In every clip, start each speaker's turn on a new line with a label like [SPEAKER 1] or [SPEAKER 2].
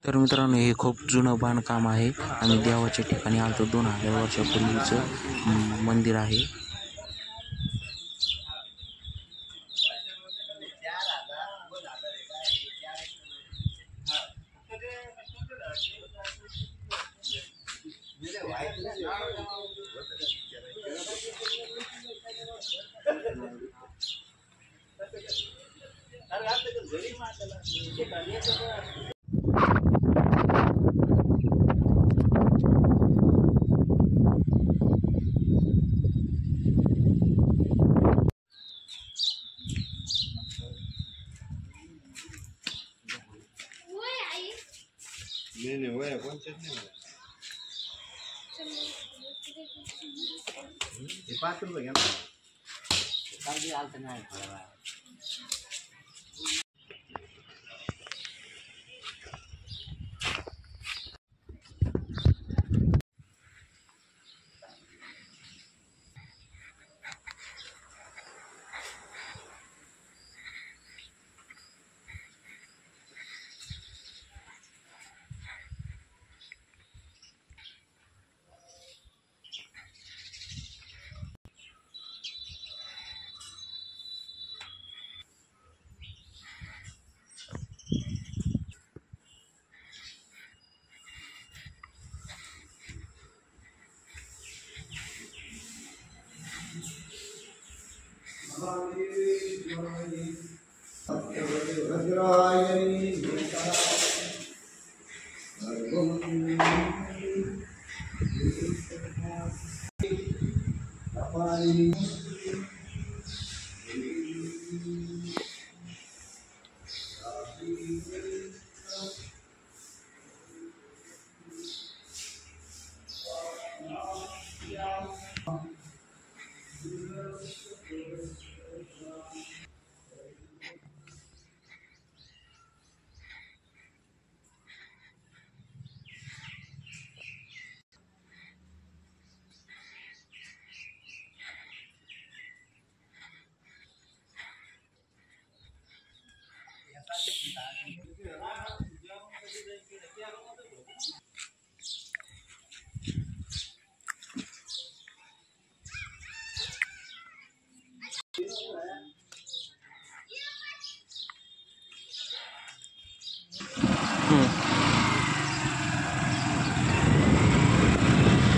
[SPEAKER 1] तर मित्रांनो, हे खूप जुनं बांधकाम आहे आणि देवाच्या ठिकाणी आलतो. 2000 वर्षापूर्वीचं मंदिर आहे.
[SPEAKER 2] नहीं वय कोणतेच नाही हे 5 रुपये घ्या ना कागदी आलतं नाही थोडा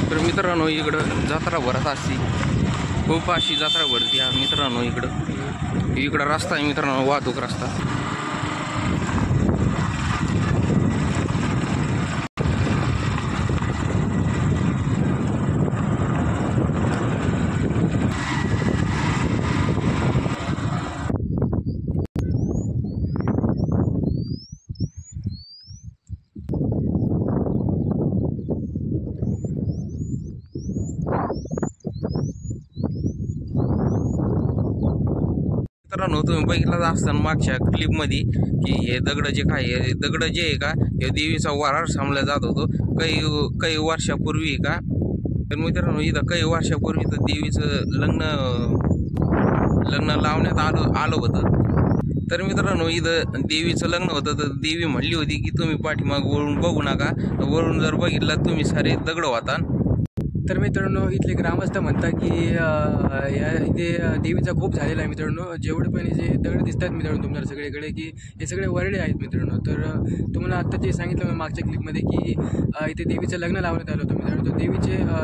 [SPEAKER 1] तर मित्रांनो, इकडं जत्रा भरत असते. खूप अशी जत्रा भरती आहे मित्रांनो. इकडं रस्ता आहे मित्रांनो, वाहतूक रस्ता. मित्रांनो, तुम्ही बघितलं असताना मागच्या क्लिपमध्ये की हे दगड जे दगड जे आहे का, हे देवीचा वरार समजला जात होतो काही वर्षापूर्वी का. तर मित्रांनो, इथं काही वर्षापूर्वी तर देवीचं लग्न लावण्यात आलं होतं. तर मित्रांनो, इथं देवीचं लग्न होतं. तर देवी म्हणली होती की तुम्ही पाठीमाग वळून बघू नका. वळून जर बघितलं तुम्ही सारे दगड होता.
[SPEAKER 3] तर मित्रांनो, इथले ग्रामस्थ म्हणतात की या इथे देवीचा कोप झालेला आहे मित्रांनो. जेवढे पण जे दगड दिसतात मित्रांनो तुम्हाला सगळीकडे, की हे सगळे वरडे आहेत मित्रांनो. तर तुम्हाला आत्ता जे सांगितलं मी मागच्या क्लिपमध्ये की इथे देवीचं लग्न लावण्यात आलं होतं मित्रांनो. तर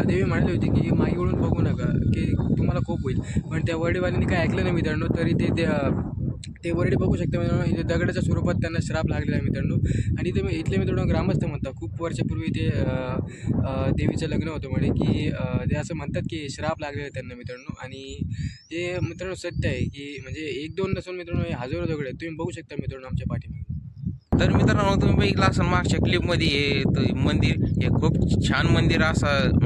[SPEAKER 3] देवी म्हणाली होती की मागे वळून बघू नका, की तुम्हाला कोप होईल. पण त्या वरडेवाल्यांनी काय ऐकलं नाही मित्रांनो. तरी ते वरडे बघू शकता मित्रांनो. इथे दगडाच्या स्वरूपात त्यांना श्राप लागलेला आहे मित्रांनो. आणि इथले मित्रांनो ग्रामस्थ म्हणतात खूप वर्षापूर्वी ते देवीचं लग्न होतं म्हणे की ते असं म्हणतात की श्राप लागलेला आहे त्यांना मित्रांनो. आणि हे मित्रांनो सत्य आहे की म्हणजे 1-2 नसून मित्रांनो हे हजारो दगड आहेत. तुम्ही बघू शकता मित्रांनो आमच्या पाठीमागे.
[SPEAKER 1] तर मित्रांनो, तुम्ही बघितलं असं मागच्या क्लिपमध्ये हे मंदिर हे खूप छान मंदिर असं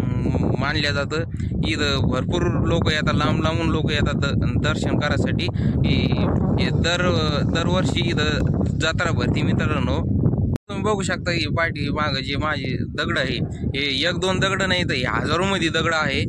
[SPEAKER 1] मानलं जातं. इथं भरपूर लोक येतात, लांबून लोक येतात दर्शन करायसाठी. दरवर्षी इथं जत्रा भरती मित्रांनो. तुम्ही बघू शकता ही पाठी मागं जे माझे दगड आहे हे 1-2 दगड नाही तर हे हजारोमध्ये दगड आहे.